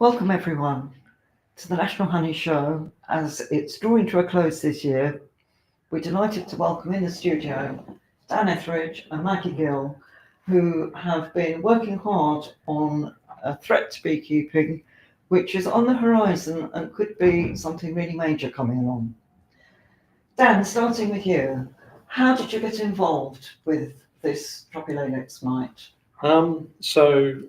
Welcome everyone to the National Honey Show. As it's drawing to a close this year, we're delighted to welcome in the studio Dan Etheridge and Maggie Gill, who have been working hard on a threat to beekeeping, which is on the horizon and could be something really major coming along. Dan, starting with you, how did you get involved with this tropilaelaps mite? So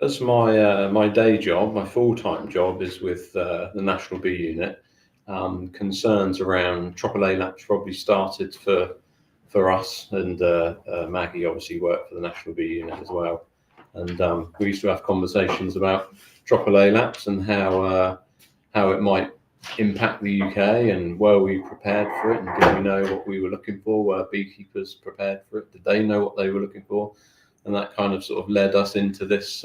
as my day job, my full-time job is with the National Bee Unit. Concerns around tropilaelaps probably started for us, and Maggie obviously worked for the National Bee Unit as well. And we used to have conversations about tropilaelaps and how it might impact the UK, and were we prepared for it, and did we know what we were looking for? Were beekeepers prepared for it? Did they know what they were looking for? And that kind of sort of led us into this,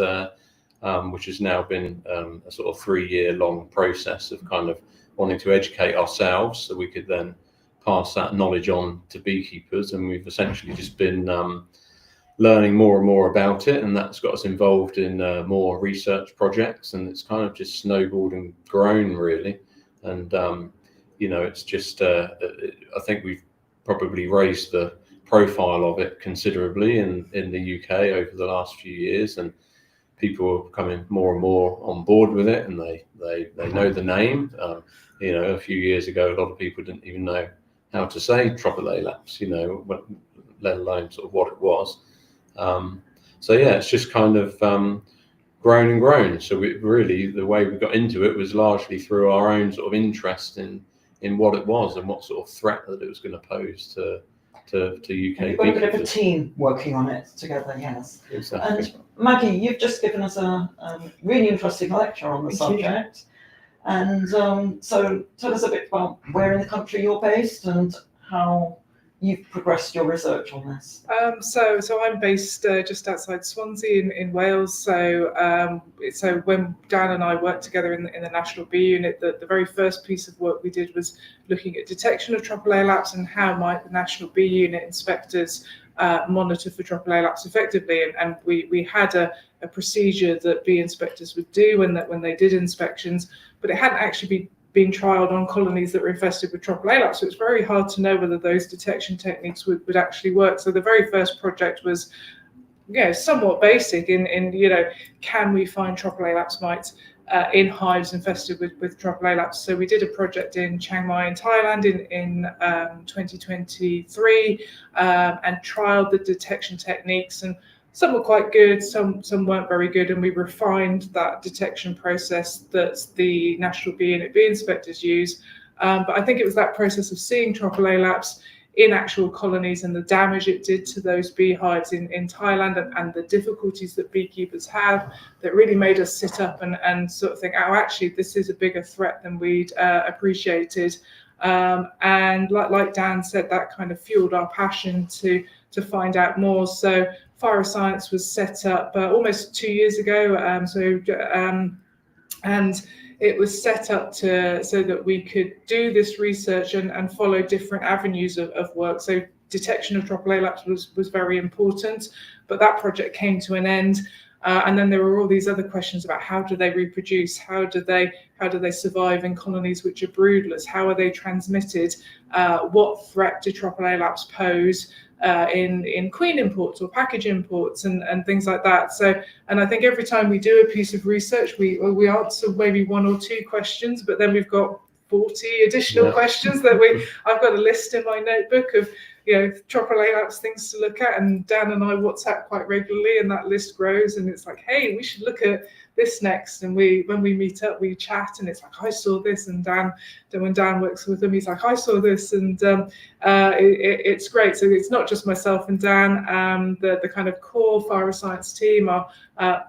which has now been a sort of 3-year long process of kind of wanting to educate ourselves so we could then pass that knowledge on to beekeepers. And we've essentially just been learning more and more about it, and that's got us involved in more research projects, and it's kind of just snowballed and grown really. And it's just I think we've probably raised the profile of it considerably in the UK over the last few years, and people are coming more and more on board with it, and they know the name. A few years ago, a lot of people didn't even know how to say tropilaelaps, let alone sort of what it was. So yeah, it's just kind of grown and grown. So the way we got into it was largely through our own sort of interest in what it was and what sort of threat that it was going to pose to UK. You've got a bit of a team working on it together, yes. Exactly. And Maggie, you've just given us a really interesting lecture on the subject. And so tell us a bit about where in the country you're based and how you've progressed your research on this. So I'm based just outside Swansea in Wales. So when Dan and I worked together in the National Bee Unit, the very first piece of work we did was looking at detection of tropilaelaps and how might the National Bee Unit inspectors monitor for tropilaelaps effectively. And we had a procedure that bee inspectors would do when they did inspections, but it hadn't actually being trialled on colonies that were infested with tropilaelaps. So it's very hard to know whether those detection techniques would actually work. So the very first project was, somewhat basic in can we find tropilaelaps mites in hives infested with tropilaelaps? So we did a project in Chiang Mai in Thailand in 2023 and trialled the detection techniques, and some were quite good, some weren't very good, and we refined that detection process that the National Bee Unit bee inspectors use. But I think it was that process of seeing tropilaelaps in actual colonies and the damage it did to those beehives in Thailand and the difficulties that beekeepers have that really made us sit up and sort of think, oh, actually, this is a bigger threat than we'd appreciated. And like Dan said, that kind of fueled our passion to find out more. So Science was set up almost 2 years ago, and it was set up so that we could do this research and follow different avenues of work. So detection of tropilaelaps was very important, but that project came to an end. And then there were all these other questions about how do they reproduce, how do they survive in colonies which are broodless, how are they transmitted, what threat do tropilaelaps pose in queen imports or package imports and things like that. So, and I think every time we do a piece of research, we answer maybe 1 or 2 questions, but then we've got 40 additional questions that I've got a list in my notebook of tropilaelaps things to look at, and Dan and I WhatsApp quite regularly, and that list grows, and it's like, hey, we should look at this next. And when we meet up, we chat, and it's like, I saw this, and when Dan works with them, he's like, I saw this, and it's great. So it's not just myself and Dan. The kind of core Science team are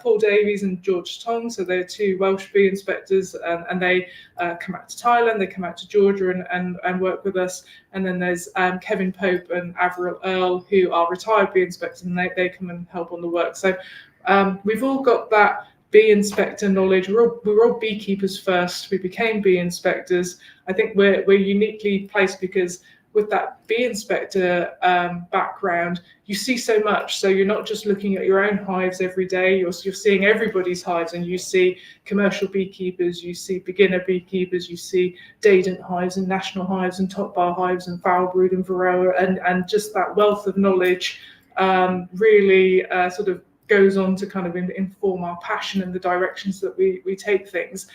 Paul Davies and George Tong. So they're 2 Welsh bee inspectors, and they come out to Thailand, they come out to Georgia and work with us. And then there's Kevin Pope and Avril Earle, who are retired bee inspectors, and they come and help on the work. So we've all got that bee inspector knowledge. We were all beekeepers first. We became bee inspectors. I think we're uniquely placed because with that bee inspector background, you see so much. So you're not just looking at your own hives every day, you're seeing everybody's hives, and you see commercial beekeepers, you see beginner beekeepers, you see Dadant hives and national hives and top bar hives and foul brood and varroa, and just that wealth of knowledge really sort of goes on to kind of inform our passion and the directions that we take things.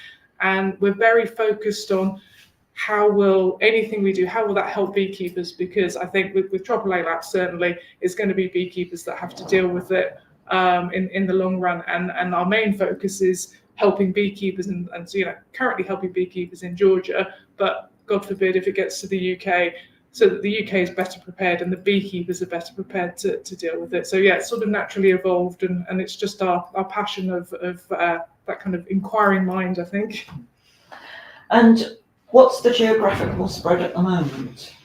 And we're very focused on how will anything we do, how will that help beekeepers? Because I think with tropilaelaps, certainly it's going to be beekeepers that have to deal with it in the long run. And our main focus is helping beekeepers and currently helping beekeepers in Georgia, but God forbid if it gets to the UK, so that the UK is better prepared and the beekeepers are better prepared to deal with it. So yeah, it's sort of naturally evolved, and it's just our passion of that kind of inquiring mind, I think. And what's the geographical spread at the moment?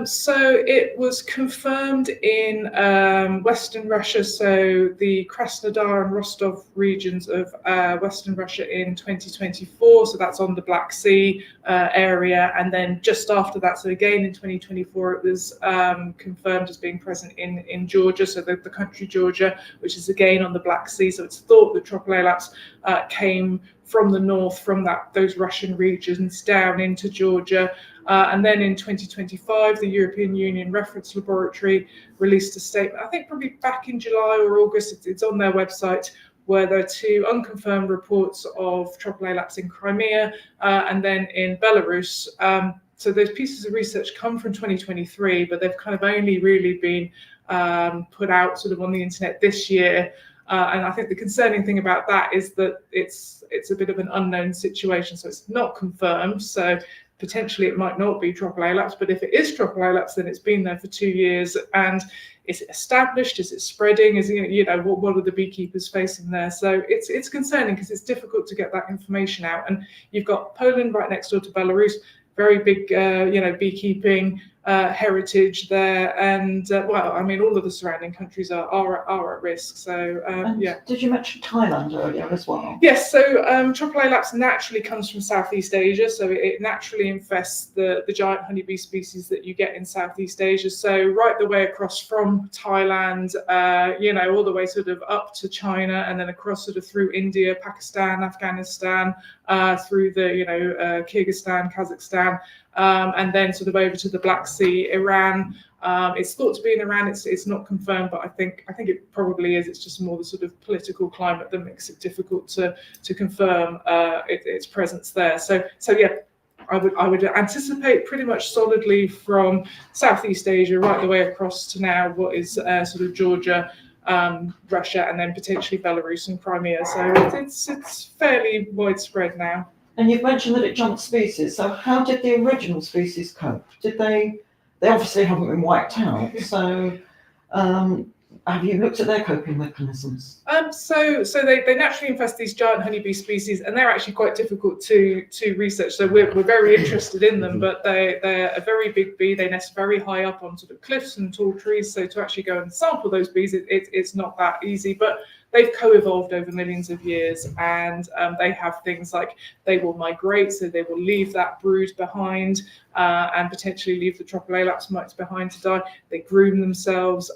So it was confirmed in Western Russia, so the Krasnodar and Rostov regions of Western Russia in 2024. So that's on the Black Sea area. And then just after that, so again in 2024, it was confirmed as being present in Georgia, so the country Georgia, which is again on the Black Sea. So it's thought that tropilaelaps came from the north, from those Russian regions down into Georgia. And then in 2025, the European Union Reference Laboratory released a statement, I think probably back in July or August, it's on their website, where there are 2 unconfirmed reports of tropilaelaps in Crimea and then in Belarus. So those pieces of research come from 2023, but they've kind of only really been put out sort of on the internet this year. And I think the concerning thing about that is that it's a bit of an unknown situation. So it's not confirmed. So potentially it might not be tropilaelaps, but if it is tropilaelaps, then it's been there for 2 years. And is it established? Is it spreading? Is what are the beekeepers facing there? So it's concerning because it's difficult to get that information out. And you've got Poland right next door to Belarus, very big, beekeeping heritage there, and all of the surrounding countries are at risk. So Did you mention Thailand earlier as well? Yes. So tropilaelaps naturally comes from Southeast Asia, so it naturally infests the giant honeybee species that you get in Southeast Asia. So right the way across from Thailand, all the way sort of up to China, and then across sort of through India, Pakistan, Afghanistan, through the Kyrgyzstan, Kazakhstan. And then sort of over to the Black Sea, Iran. It's thought to be in Iran. It's not confirmed, but I think it probably is. It's just more the sort of political climate that makes it difficult to confirm its presence there. So yeah, I would anticipate pretty much solidly from Southeast Asia right the way across to now what is sort of Georgia, Russia, and then potentially Belarus and Crimea. So it's fairly widespread now. And you've mentioned that it jumped species. So how did the original species cope? Did they obviously haven't been wiped out. So have you looked at their coping mechanisms? So they naturally infest these giant honeybee species, and they're actually quite difficult to research. So we're very interested in them, but they're a very big bee. They nest very high up on sort of cliffs and tall trees. So to actually go and sample those bees, it's not that easy. But they've co-evolved over millions of years, and they have things like they will migrate, so they will leave that brood behind and potentially leave the tropilaelaps mites behind to die. They groom themselves.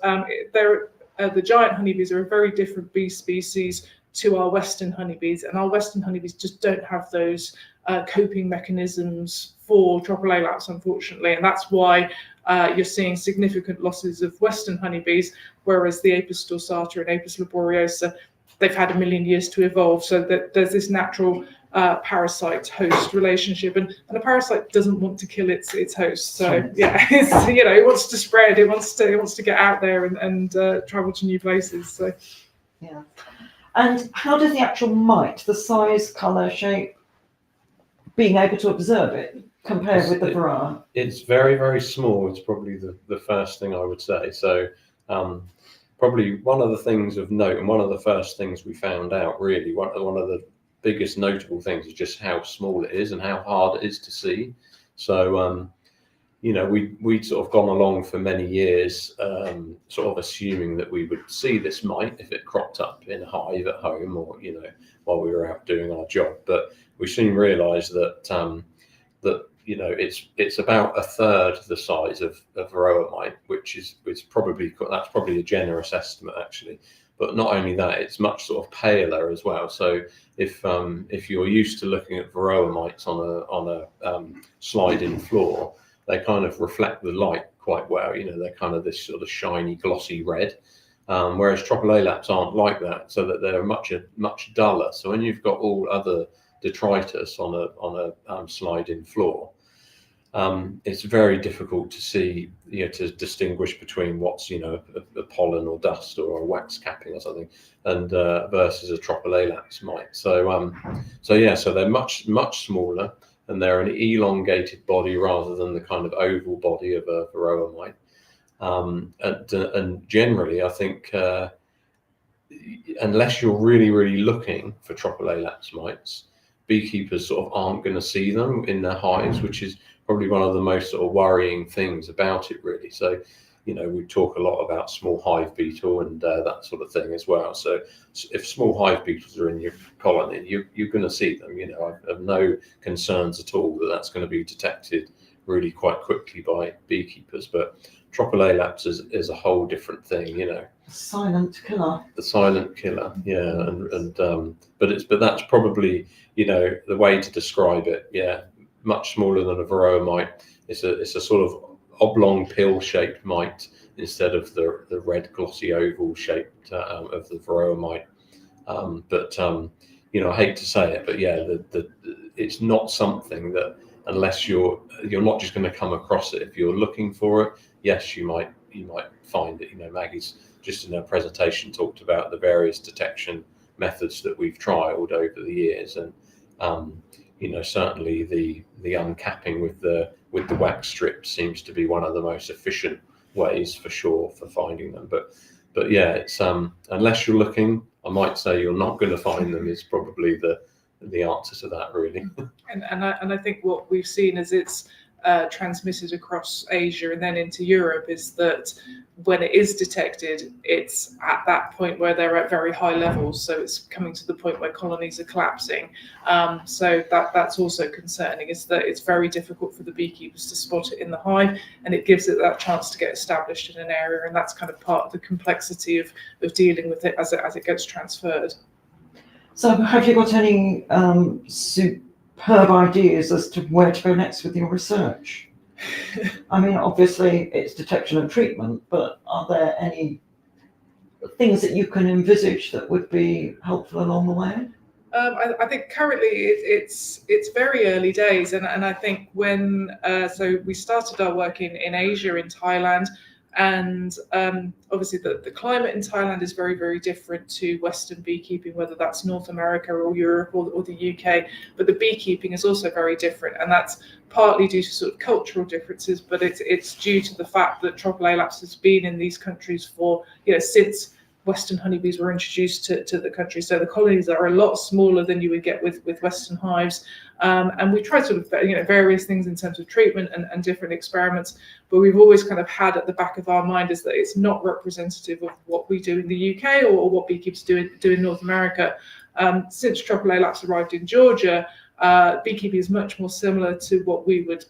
The giant honeybees are a very different bee species to our Western honeybees, and our Western honeybees just don't have those coping mechanisms for tropilaelaps, unfortunately, and that's why you're seeing significant losses of Western honeybees, whereas the Apis dorsata and Apis laboriosa, they've had 1 million years to evolve, so that there's this natural parasite-host relationship, and a parasite doesn't want to kill its host. So yeah, it wants to spread, it wants to get out there and travel to new places. So yeah. And how does the actual mite, the size, colour, shape, being able to observe it, compare with the varroa? It's very, very small. It's probably the first thing I would say. So probably one of the things of note, and one of the first things we found out, really, one of the biggest notable things is just how small it is and how hard it is to see. So we'd sort of gone along for many years sort of assuming that we would see this mite if it cropped up in a hive at home, or while we were out doing our job. But we soon realized that it's about a third the size of varroa mite, which is probably, that's probably a generous estimate actually. But not only that, it's much sort of paler as well. So if you're used to looking at varroa mites on a slide-in floor, they kind of reflect the light quite well. They're kind of this sort of shiny, glossy red. Whereas tropilaelaps aren't like that, so that they're much duller. So when you've got all other detritus on a slide-in floor, it's very difficult to see, to distinguish between what's, a pollen or dust or a wax capping or something, and versus a tropilaelaps mite. So they're much smaller, and they're an elongated body rather than the kind of oval body of a varroa mite. And generally, I think, unless you're really looking for tropilaelaps mites, beekeepers sort of aren't going to see them in their hives, which is probably one of the most sort of worrying things about it, really. So, we talk a lot about small hive beetle and that sort of thing as well. So if small hive beetles are in your colony, you're going to see them. I have no concerns at all that that's going to be detected really quite quickly by beekeepers. But tropilaelaps is a whole different thing, Silent killer. The silent killer, yeah, but that's probably, the way to describe it. Yeah, much smaller than a varroa mite. It's a sort of oblong pill-shaped mite instead of the red glossy oval shaped of the varroa mite. I hate to say it, but yeah, it's not something that, unless you're not just going to come across it. If you're looking for it, yes, you might find it. Maggie's just in her presentation talked about the various detection methods that we've trialed over the years, and certainly the uncapping with the wax strip seems to be one of the most efficient ways for sure for finding them. But yeah, it's unless you're looking, I might say you're not going to find them is probably the answer to that, really. And I think what we've seen as it's transmitted across Asia and then into Europe is that when it is detected, it's at that point where they're at very high levels. So it's coming to the point where colonies are collapsing. So that's also concerning, is that it's very difficult for the beekeepers to spot it in the hive, and it gives it that chance to get established in an area. And that's kind of part of the complexity of dealing with it as it gets transferred. So have you got any superb ideas as to where to go next with your research? I mean, obviously it's detection and treatment, but are there any things that you can envisage that would be helpful along the way? I think currently it's very early days, and I think when so we started our work in Asia, in Thailand, and obviously the climate in Thailand is very, very different to Western beekeeping, whether that's North America or Europe or the UK. But the beekeeping is also very different, and that's partly due to sort of cultural differences, but it's due to the fact that tropilaelaps has been in these countries for, since Western honeybees were introduced to the country. So the colonies are a lot smaller than you would get with Western hives. And we tried sort of, various things in terms of treatment and different experiments, but we've always kind of had at the back of our mind is that it's not representative of what we do in the UK or what beekeepers do in North America. Since tropilaelaps arrived in Georgia, beekeeping is much more similar to what we would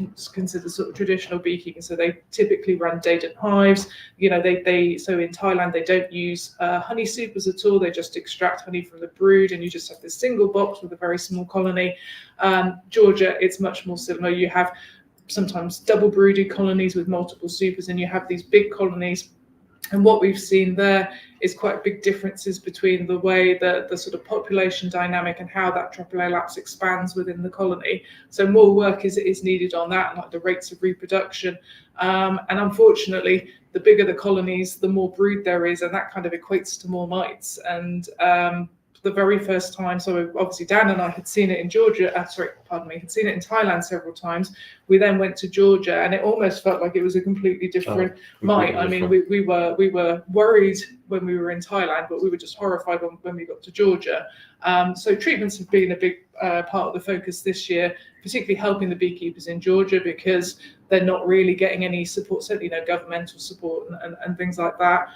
consider sort of traditional beekeeping. So they typically run dated hives. So in Thailand they don't use honey supers at all. They just extract honey from the brood, and you just have this single box with a very small colony. Georgia, it's much more similar. You have sometimes double brooded colonies with multiple supers, and you have these big colonies. And what we've seen there is quite big differences between the way the sort of population dynamic and how that tropilaelaps expands within the colony. So more work is needed on that, like the rates of reproduction. And unfortunately, the bigger the colonies, the more brood there is, and that kind of equates to more mites. And the very first time, so obviously Dan and I had seen it in Georgia, had seen it in Thailand several times. We then went to Georgia, and it almost felt like it was a completely different mite. I mean, we were worried when we were in Thailand, but we were just horrified when we got to Georgia. So treatments have been a big part of the focus this year, particularly helping the beekeepers in Georgia, because they're not really getting any support, certainly no governmental support and things like that.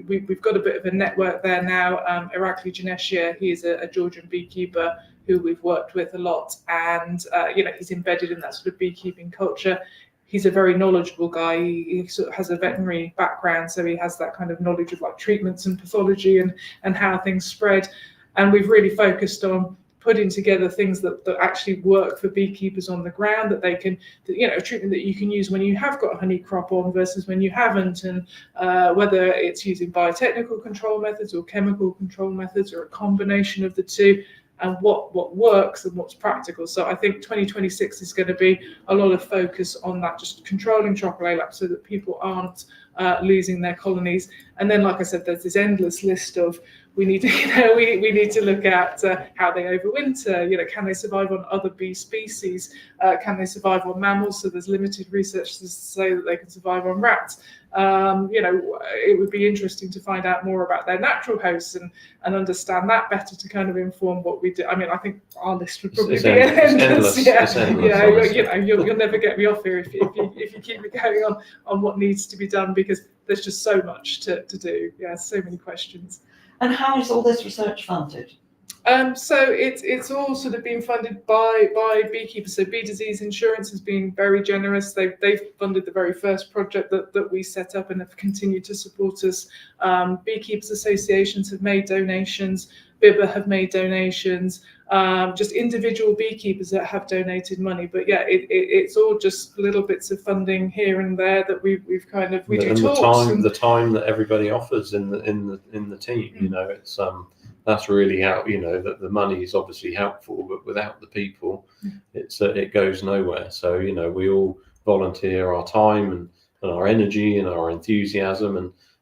We've got a bit of a network there now. Irakli Janeshia, he is a Georgian beekeeper who we've worked with a lot, and he's embedded in that sort of beekeeping culture. He's a very knowledgeable guy. He sort of has a veterinary background, so he has that kind of knowledge of like treatments and pathology and how things spread. And we've really focused on putting together things that actually work for beekeepers on the ground, that they can, a treatment that you can use when you have got a honey crop on versus when you haven't, and whether it's using biotechnical control methods or chemical control methods or a combination of the two, and what works and what's practical. So I think 2026 is going to be a lot of focus on that, just controlling tropilaelaps so that people aren't losing their colonies. And then, like I said, there's this endless list of we need to, we need to look at how they overwinter. Can they survive on other bee species? Can they survive on mammals? So there's limited research to say that they can survive on rats. It would be interesting to find out more about their natural hosts and understand that better to kind of inform what we do. I mean, I think our list would probably be endless. You'll never get me off here if you keep me going on what needs to be done, because there's just so much to do. Yeah, so many questions. And how is all this research funded? So it's all sort of been funded by beekeepers. So Bee Disease Insurance has been very generous. They've funded the very first project that we set up and have continued to support us. Beekeepers associations have made donations. BIBA have made donations. Just individual beekeepers that have donated money. But yeah, it's all just little bits of funding here and there that we do talks. The time that everybody offers in the team, it's that's really how, that the money is obviously helpful, but without the people, it goes nowhere. So we all volunteer our time and our energy and our enthusiasm,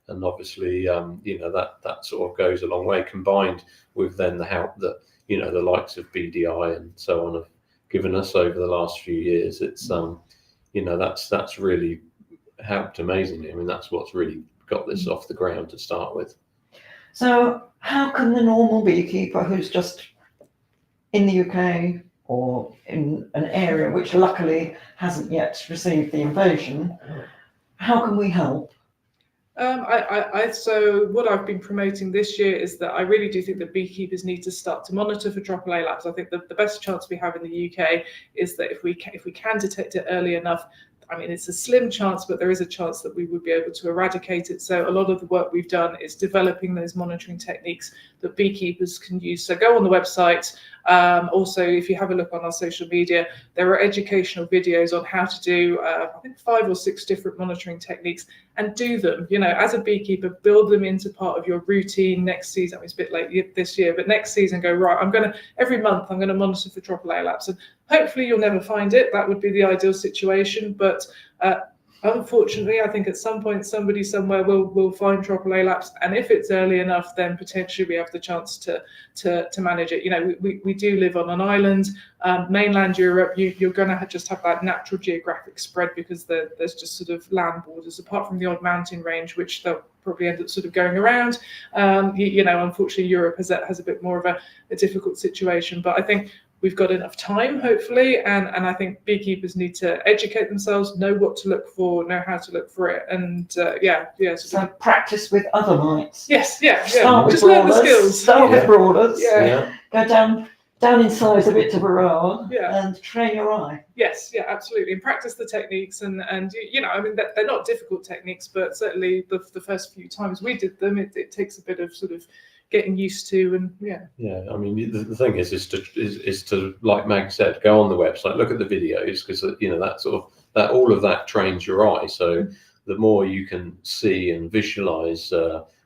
and obviously that sort of goes a long way, combined with then the help that the likes of BDI and so on have given us over the last few years. It's that's really helped amazingly. I mean, that's what's really got this off the ground to start with. So how can the normal beekeeper who's just in the UK or in an area which luckily hasn't yet received the invasion, how can we help? So what I've been promoting this year is that I really do think that beekeepers need to start to monitor for tropilaelaps. I think that the best chance we have in the UK is that if we can detect it early enough, I mean, it's a slim chance, but there is a chance that we would be able to eradicate it. So a lot of the work we've done is developing those monitoring techniques that beekeepers can use. So go on the website. Also, if you have a look on our social media, there are educational videos on how to do, I think 5 or 6 different monitoring techniques, and do them. As a beekeeper, build them into part of your routine next season. I mean, it's a bit late this year, but next season go, right, every month I'm going to monitor for tropilaelaps, and hopefully you'll never find it. That would be the ideal situation. But unfortunately, I think at some point somebody somewhere will find tropilaelaps, and if it's early enough, then potentially we have the chance to manage it. We do live on an island. Mainland Europe, you're going to just have that natural geographic spread, because there's just sort of land borders, apart from the odd mountain range, which they'll probably end up sort of going around. Unfortunately, Europe has a bit more of a difficult situation, but I think we've got enough time, hopefully, and I think beekeepers need to educate themselves, know what to look for, know how to look for it, and So practice with other mites. Yes, Start with just learn the skills. Start with broaders. Yeah. Go down in size a bit to varroa, Yeah. and train your eye. Yes, yeah, absolutely, and practice the techniques, and I mean, they're not difficult techniques, but certainly the first few times we did them, it takes a bit of sort of getting used to, and I mean, the thing is to like Mag said, go on the website, look at the videos, because that sort of that all of that trains your eye. So the more you can see and visualize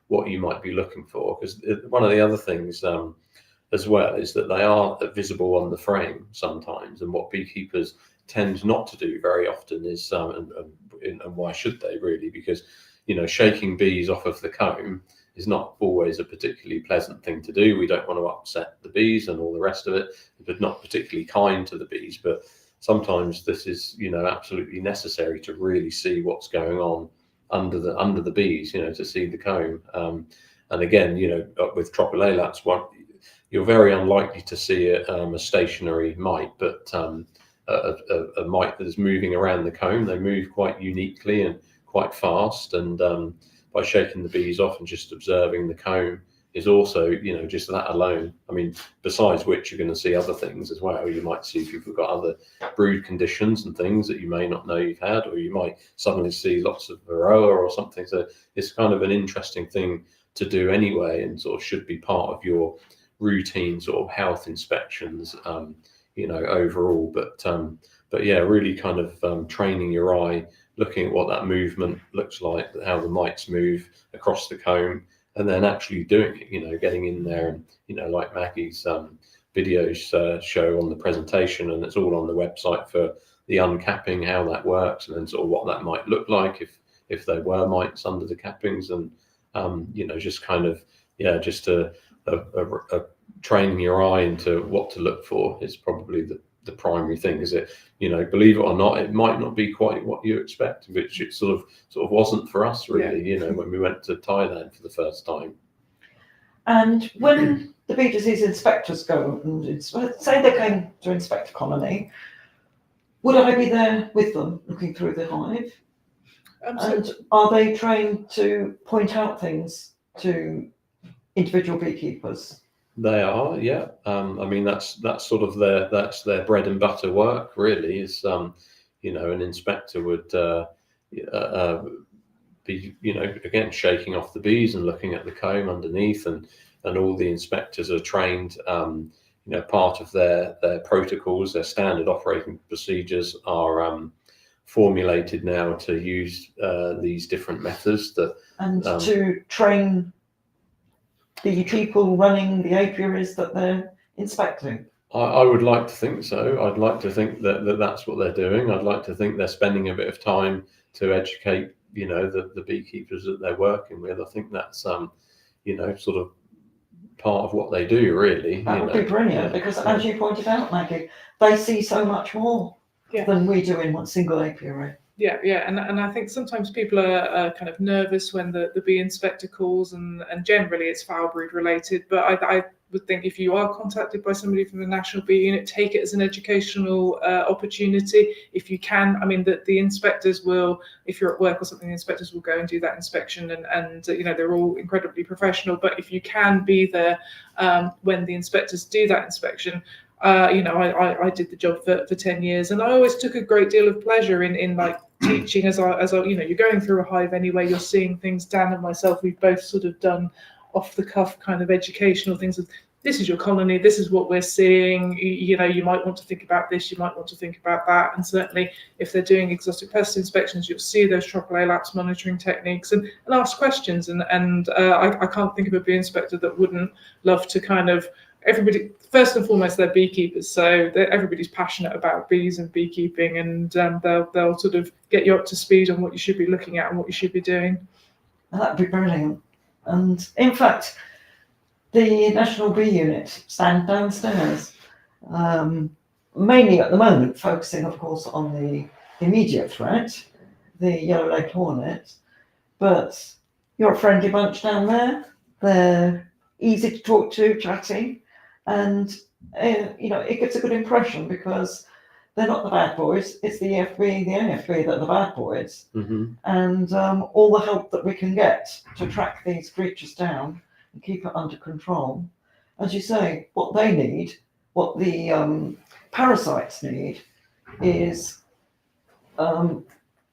what you might be looking for, because one of the other things as well is that they are visible on the frame sometimes, and what beekeepers tend not to do very often is and why should they really, because shaking bees off of the comb is not always a particularly pleasant thing to do. We don't want to upset the bees and all the rest of it, but not particularly kind to the bees. But sometimes this is, absolutely necessary to really see what's going on under the bees, to see the comb. And again, with tropilaelaps, you're very unlikely to see a stationary mite, but a mite that is moving around the comb. They move quite uniquely and quite fast, and by shaking the bees off and just observing the comb, is also, you know, just that alone. I mean, besides which you're going to see other things as well. You might see people who've got other brood conditions and things that you may not know you've had, or you might suddenly see lots of varroa or something. So it's kind of an interesting thing to do anyway, and sort of should be part of your routine sort of health inspections, you know, overall. But yeah, really kind of training your eye, looking at what that movement looks like, how the mites move across the comb, and then actually doing it, you know, getting in there and, you know, like Maggie's videos show on the presentation, and it's all on the website for the uncapping, how that works, and then sort of what that might look like if there were mites under the cappings, and you know, just kind of, yeah, just a training your eye into what to look for is probably the primary thing. Is it, you know, believe it or not, it might not be quite what you expect, which it sort of wasn't for us really. You know, when we went to Thailand for the first time. And when the bee disease inspectors go and say they came to inspect a colony, would I be there with them looking through the hive? And are they trained to point out things to individual beekeepers? They are, yeah. I mean, that's sort of their bread and butter work, really. Is you know, an inspector would be, you know, again, shaking off the bees and looking at the comb underneath, and all the inspectors are trained. You know, part of their protocols, their standard operating procedures are formulated now to use these different methods that to train the people running the apiaries that they're inspecting. I would like to think so. I'd like to think that that's what they're doing. I'd like to think they're spending a bit of time to educate, you know, the beekeepers that they're working with. I think that's you know, sort of part of what they do, really. That would be brilliant, because as you pointed out, Maggie, they see so much more than we do in one single apiary. Yeah, and I think sometimes people are kind of nervous when the bee inspector calls, and generally it's foul brood related. But I would think if you are contacted by somebody from the National Bee Unit, take it as an educational opportunity. If you can, I mean, the inspectors will, if you're at work or something, the inspectors will go and do that inspection, and you know, they're all incredibly professional. But if you can be there when the inspectors do that inspection, you know, I did the job for 10 years, and I always took a great deal of pleasure in like teaching as I, you know, you're going through a hive anyway, you're seeing things. Dan and myself, we've both sort of done off the cuff kind of educational things of, this is your colony, this is what we're seeing, you know, you might want to think about this, you might want to think about that. And certainly if they're doing exotic pest inspections, you'll see those tropilaelaps monitoring techniques and ask questions. And I can't think of a bee inspector that wouldn't love to kind of, everybody, first and foremost, they're beekeepers, so everybody's passionate about bees and beekeeping, and they'll sort of get you up to speed on what you should be looking at and what you should be doing. That'd be brilliant. And in fact, the National Bee Unit stand downstairs, mainly at the moment focusing, of course, on the immediate threat, the yellow-legged hornet. But you're a friendly bunch down there. They're easy to talk to, chatty. And, you know, it gives a good impression because they're not the bad boys. It's the EFB, the NFB that are the bad boys. Mm-hmm. And all the help that we can get to track these creatures down and keep it under control. As you say, what they need, what the parasites need, is a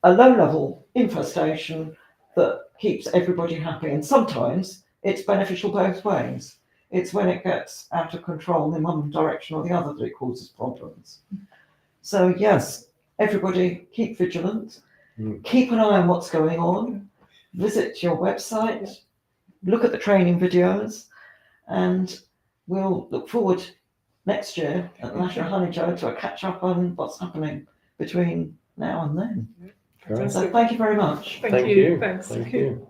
low-level infestation that keeps everybody happy. And sometimes it's beneficial both ways. It's when it gets out of control in one direction or the other that it causes problems. So yes, everybody keep vigilant, keep an eye on what's going on, visit your website, look at the training videos, and we'll look forward next year at the National Honey Show to a catch up on what's happening between now and then. Great. So thank you very much. Thank you. Thanks. Thank you.